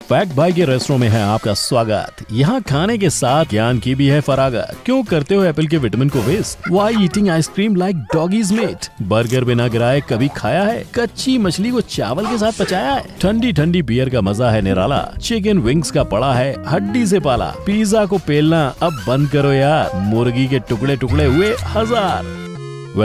Fact भाई के restaurant में है आपका स्वागत। यहाँ खाने के साथ ज्ञान की भी है फरागत। क्यों करते हो एप्पल के विटामिन को waste? Why eating ice cream like doggies meat? Burger बिना गिराए कभी खाया है? कच्ची मछली को चावल के साथ पचाया है? ठंडी ठंडी बियर का मजा है निराला। चिकन विंग्स का पड़ा है हड्डी से पाला। पिज्जा को पेलना अब बंद करो यार, मुर्गी के टुकड़े टुकड़े हुए हजार।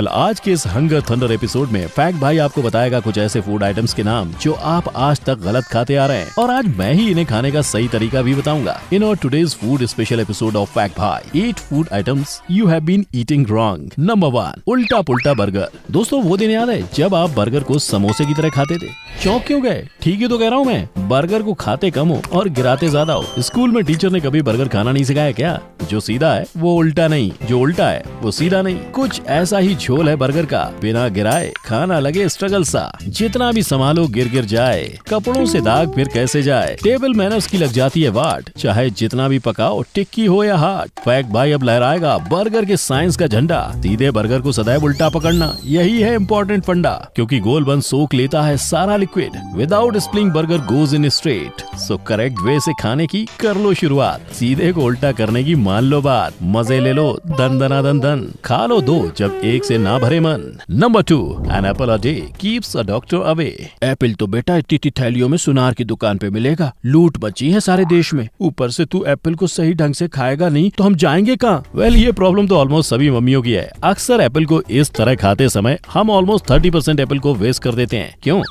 आज के इस हंगर थंडर एपिसोड में फैक्ट भाई आपको बताएगा कुछ ऐसे फूड आइटम्स के नाम जो आप आज तक गलत खाते आ रहे हैं, और आज मैं ही इन्हें खाने का सही तरीका भी बताऊंगा। In our today's food special episode of fact भाई, 8 food items you have been eating wrong. Number 1, उल्टा पुल्टा बर्गर। दोस्तों वो दिन याद है जब आप बर्गर को समोसे की तरह खाते थे? चौंक क्यों गए? ठीक ही तो कह रहा हूँ मैं, बर्गर को खाते कम हो और गिराते ज्यादा हो। स्कूल में टीचर ने कभी बर्गर खाना नहीं सिखाया क्या? जो सीधा है वो उल्टा नहीं, जो उल्टा है वो सीधा नहीं। कुछ ऐसा ही झोल है बर्गर का, बिना गिराए खाना लगे स्ट्रगल सा। जितना भी संभालो गिर गिर जाए, कपड़ों से दाग फिर कैसे जाए। टेबल मैनर्स की लग जाती है वाट, चाहे जितना भी पकाओ टिक्की हो या हाट। फैक्ट भाई अब लहराएगा बर्गर के साइंस का झंडा। सीधे बर्गर को सदैव उल्टा पकड़ना, यही है इम्पोर्टेंट फंडा, क्योंकि गोल बन सोख लेता है सारा liquid. Without spilling burger goes in straight. So correct way से खाने की कर लो शुरुआत, सीधे को उल्टा करने की मान लो बात। मजे ले लो दन दना दन दन, खा लो दो जब एक से ना भरे मन। Number 2, an apple a day keeps a doctor away. Apple तो बेटा इतनी थैलियों में सुनार की दुकान पे मिलेगा। लूट मची है सारे देश में, ऊपर से तू एप्पल को सही ढंग से खाएगा नहीं तो हम जाएंगे कहाँ? ये प्रॉब्लम तो ऑलमोस्ट सभी मम्मियों की है। अक्सर एप्पल को इस तरह खाते समय हम ऑलमोस्ट 30% एप्पल को वेस्ट कर देते हैं। क्यों?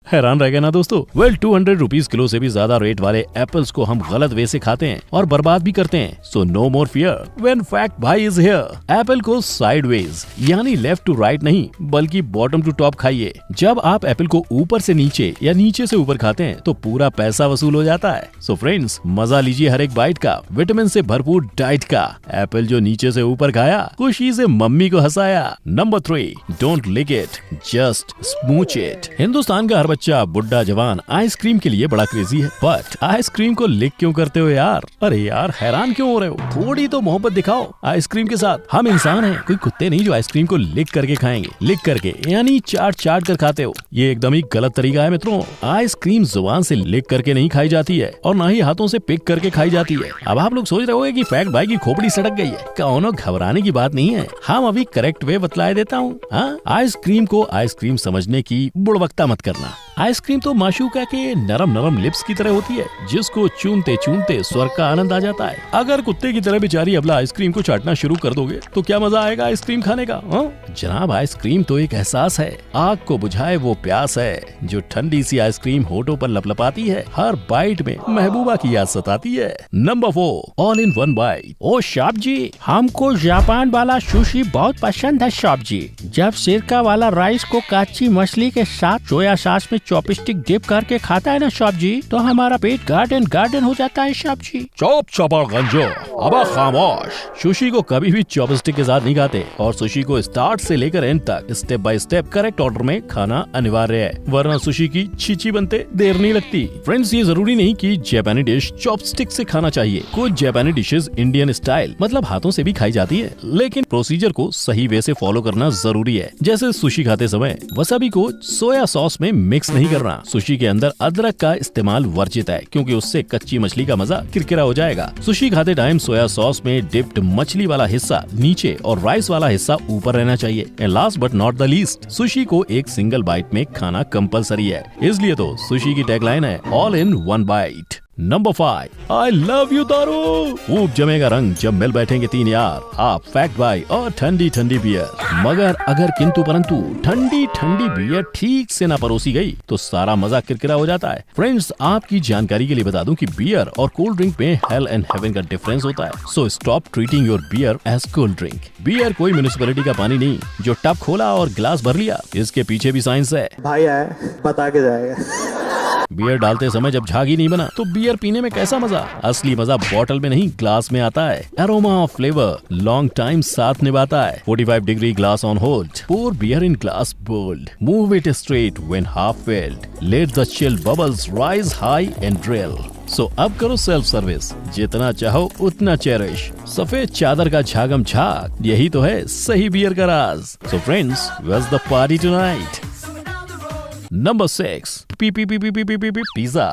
हैरान रह गए ना दोस्तों? 200 रुपीज किलो से भी ज्यादा रेट वाले एप्पल्स को हम गलत वे से खाते हैं और बर्बाद भी करते हैं। So no more fear when fact भाई इज हियर। एप्पल को साइडवेज यानी लेफ्ट टू राइट नहीं बल्कि बॉटम टू टॉप खाइए। जब आप एप्पल को ऊपर से नीचे या नीचे से ऊपर खाते हैं तो पूरा पैसा वसूल हो जाता है। सो फ्रेंड्स, मजा लीजिए हर एक बाइट का, विटामिन से भरपूर डाइट का। एप्पल जो नीचे से ऊपर खाया, खुशी से मम्मी को हंसाया। Number 3, don't lick it, just smooch it. Hindustan का हर बच्चा बुढ़ा जवान आइसक्रीम के लिए बड़ा क्रेजी है, बट आइसक्रीम को लिक क्यों करते हो यार? अरे यार हैरान क्यों हो रहे हो? थोड़ी तो मोहब्बत दिखाओ आइसक्रीम के साथ। हम इंसान हैं, कोई कुत्ते नहीं जो आइसक्रीम को लिक करके खाएंगे। लिक करके यानी चाट चाट कर खाते हो, ये एकदम ही गलत तरीका है मित्रों। आइसक्रीम जुबान से लिक करके नहीं खाई जाती है और ना ही हाथों से पिक करके खाई जाती है। अब आप लोग सोच रहे होंगे कि फैक्ट भाई की खोपड़ी सड़क गई है। कौनो घबराने की बात नहीं है, हम अभी करेक्ट वे बतलाए देता हूँ। आइसक्रीम को आइसक्रीम समझने की बुड़वक्ता मत करना। आइसक्रीम तो माशूका के नरम नरम लिप्स की तरह होती है, जिसको चूमते चूमते स्वर्ग का आनंद आ जाता है। अगर कुत्ते की तरह बेचारी अबला आइसक्रीम को चाटना शुरू कर दोगे तो क्या मजा आएगा आइसक्रीम खाने का? जनाब, आइसक्रीम तो एक एहसास है, आग को बुझाए वो प्यास है। जो ठंडी सी आइसक्रीम होठों पर लपलपाती है, हर बाइट में महबूबा की याद सताती है। Number 4, all in one bite. ओ शॉप जी, हमको जापान वाला सुशी बहुत पसंद है शॉप जी। जब सिरका वाला राइस को कच्ची मछली के साथ सोया सॉस में चॉपस्टिक डिप करके खाता है ना शॉप जी, तो हमारा पेट गार्डन गार्डन हो जाता है शॉप जी। चौप चौपड़ गंजो, अब खामोश। सुशी को कभी भी चॉपस्टिक के साथ नहीं खाते, और सुशी को स्टार्ट से लेकर एंड तक step by step correct order में खाना अनिवार्य है, वरना सुशी की छींची बनते देर नहीं लगती। फ्रेंड्स, ये जरूरी नहीं कि जापानी डिश चॉपस्टिक से खाना चाहिए। कुछ जापानी डिशेस इंडियन स्टाइल मतलब हाथों से भी खाई जाती है, लेकिन प्रोसीजर को सही वे से फॉलो करना जरूरी है। जैसे सुशी खाते समय वसाबी को सोया सॉस में मिक्स नहीं करना। सुशी के अंदर अदरक का इस्तेमाल वर्जित है, क्योंकि उससे कच्ची मछली का मजा किरकिरा हो जाएगा। सुशी खाते टाइम सोया सॉस में डिप्ड मछली वाला हिस्सा नीचे और राइस वाला हिस्सा ऊपर रहना चाहिए। And last but not the least, sushi को एक सिंगल बाइट में खाना कंपलसरी है, इसलिए तो सुशी की टैगलाइन है all in one bite. Number 5, I love you दारू। खूब जमेगा रंग जब मिल बैठेंगे 3 यार, आप, फैक्ट भाई और ठंडी ठंडी बियर। मगर अगर किंतु परंतु ठंडी ठंडी बियर ठीक से ना परोसी गई तो सारा मजा किरकिरा हो जाता है। फ्रेंड्स, आपकी जानकारी के लिए बता दूं कि बियर और कोल्ड ड्रिंक में हेल एंड हेवन का डिफरेंस होता है। So stop treating your beer as cold drink. Beer कोई म्युनिसिपैलिटी का पानी नहीं जो टब खोला और गिलास भर लिया, इसके पीछे भी साइंस है। भाई आए बता के जाएगा। बियर डालते समय जब झाग ही नहीं बना तो बियर पीने में कैसा मजा? असली मजा बोतल में नहीं ग्लास में आता है। Aroma of flavour long time साथ निभाता है। 45 degree glass on hold, pour beer in glass bold, move it straight when half filled, let the chill bubbles rise high and drill। सो अब करो सेल्फ सर्विस, जितना चाहो उतना चेरिश। सफेद चादर का झागम झाग, यही तो है सही बियर का राज। So friends, where's the party tonight? Number 6 pizza.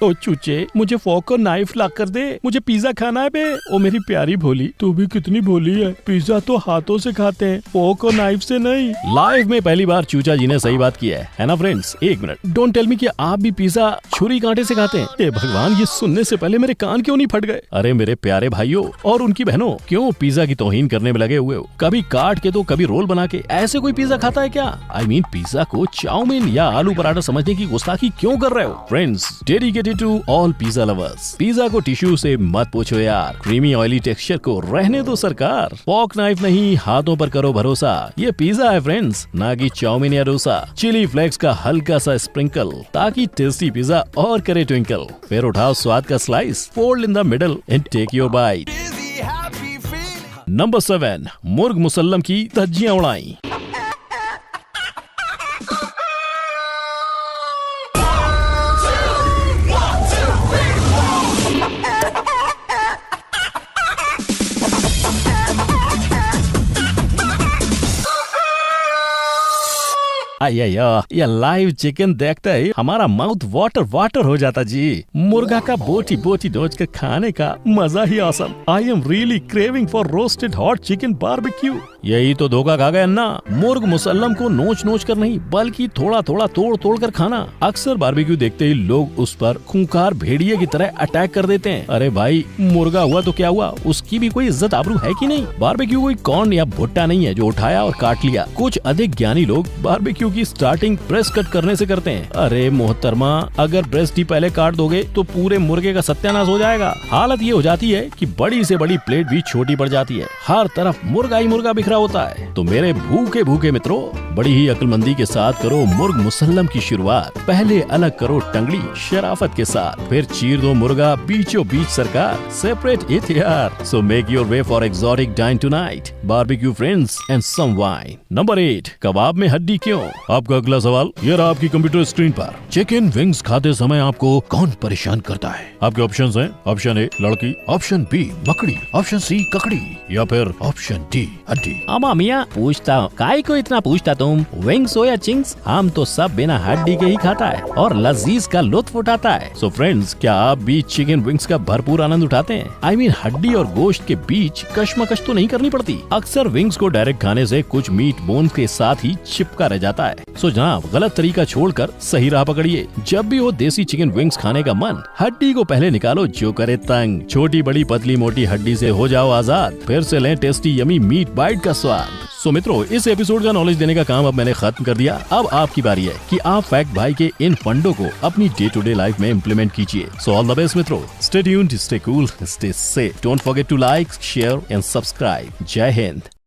ओ चूचे, मुझे फोक और नाइफ ला कर दे, मुझे पिज्जा खाना है बे। ओ मेरी प्यारी भोली, तू भी कितनी भोली है। पिज्जा तो हाथों से खाते हैं, फोक और नाइफ से नहीं। लाइफ में पहली बार चूचा जी ने सही बात की है ना फ्रेंड्स। एक मिनट, डोंट टेल मी कि आप भी पिज्जा छुरी कांटे से खाते हैं। ए भगवान, ये सुनने से पहले मेरे कान क्यों नहीं फट गए। अरे मेरे प्यारे भाइयों और उनकी बहनों, क्यों पिज्जा की तौहीन करने में लगे हुए हो। कभी काट के तो कभी रोल बना के, ऐसे कोई पिज्जा खाता है क्या। I mean, पिज्जा को चाउमीन या आलू पराठा समझने की गुस्ताखी क्यों कर रहे हो। Friends, dedicated to all pizza lovers, pizza को टिश्यू से मत पूछो यार, क्रीमी ऑयली टेक्सचर को रहने दो सरकार। फॉर्क नाइफ नहीं, हाथों पर करो भरोसा। ये पिज्जा है फ्रेंड्स, ना कि चाउमीन या डोसा। चिली फ्लेक्स का हल्का सा स्प्रिंकल, ताकि टेस्टी पिज्जा और करे ट्विंकल। फिर उठाओ स्वाद का slice, fold in the middle and take your bite. Number 7 murgh musallam की धज्जियां उड़ाई। ये लाइव चिकन देखते ही हमारा माउथ वाटर हो जाता जी। मुर्गा का बोटी नोच कर खाने का मजा ही awesome. I am really craving for roasted hot chicken barbecue. यही तो धोखा खा गए ना। मुर्ग मुसल्लम को नोच कर नहीं, बल्कि थोड़ा तोड़ कर खाना। अक्सर बारबेक्यू देखते ही लोग उस पर खूंखार भेड़िए की तरह अटैक कर देते हैं। अरे भाई, मुर्गा हुआ तो क्या हुआ, उसकी भी कोई इज्जत आबरू है कि नहीं। बारबेक्यू कोई कॉर्न या भुट्टा नहीं है जो उठाया और काट लिया। कुछ अधिक ज्ञानी लोग बारबेक्यू की स्टार्टिंग ब्रेस्ट कट करने से करते हैं। अरे मोहतरमा, अगर ब्रेस्ट ही पहले काट दोगे तो पूरे मुर्गे का सत्यानाश हो जाएगा। हालत ये हो जाती है कि बड़ी से बड़ी प्लेट भी छोटी पड़ जाती है। हर तरफ मुर्गा ही मुर्गा बिखरा होता है। तो मेरे भूखे मित्रों, बड़ी ही अक्लमंदी के साथ करो मुर्ग मुसल्लम की शुरुआत। पहले अलग करो टंगड़ी शराफत के साथ, फिर चीर दो मुर्गा बीचों बीच सरकार। सेपरेट इट यार। So make your way for exotic dine tonight, barbecue friends and some wine. Number 8 kebab में हड्डी क्यों। आपका अगला सवाल ये रहा आपकी कंप्यूटर स्क्रीन पर। चिकन विंग्स खाते समय आपको कौन परेशान करता है। आपके ऑप्शंस हैं, ऑप्शन ए लड़की, ऑप्शन बी मकड़ी, ऑप्शन सी ककड़ी, या फिर ऑप्शन डी हड्डी। अमा मियाँ पूछता हूँ, काय को इतना पूछता तुम। विंग्स हो या चिंग्स, हम तो सब बिना हड्डी के ही खाता है और लजीज का लुत्फ उठाता है। सो फ्रेंड्स, क्या आप भी चिकन विंग्स का भरपूर आनंद उठाते हैं। I mean, हड्डी और गोश्त के बीच कश्मकश तो नहीं करनी पड़ती। अक्सर विंग्स को डायरेक्ट खाने से कुछ मीट बोन के साथ ही चिपका रह जाता है। सो जनाब, गलत तरीका छोड़कर सही राह पकड़िए। जब भी हो देसी चिकन विंग्स खाने का मन, हड्डी को पहले निकालो जो करे तंग। छोटी बड़ी पतली मोटी हड्डी से हो जाओ आजाद, फिर से लें टेस्टी यमी मीट बाइट का स्वाद। सो मित्रों, इस एपिसोड का नॉलेज देने का काम अब मैंने खत्म कर दिया। अब आपकी बारी है कि आप फैक्ट भाई के इन फंडों को अपनी डे टू डे लाइफ में इम्प्लीमेंट कीजिए। सो ऑल द बेस्ट मित्रों, stay tuned, stay cool, stay safe, don't forget to like, share and subscribe. जय हिंद।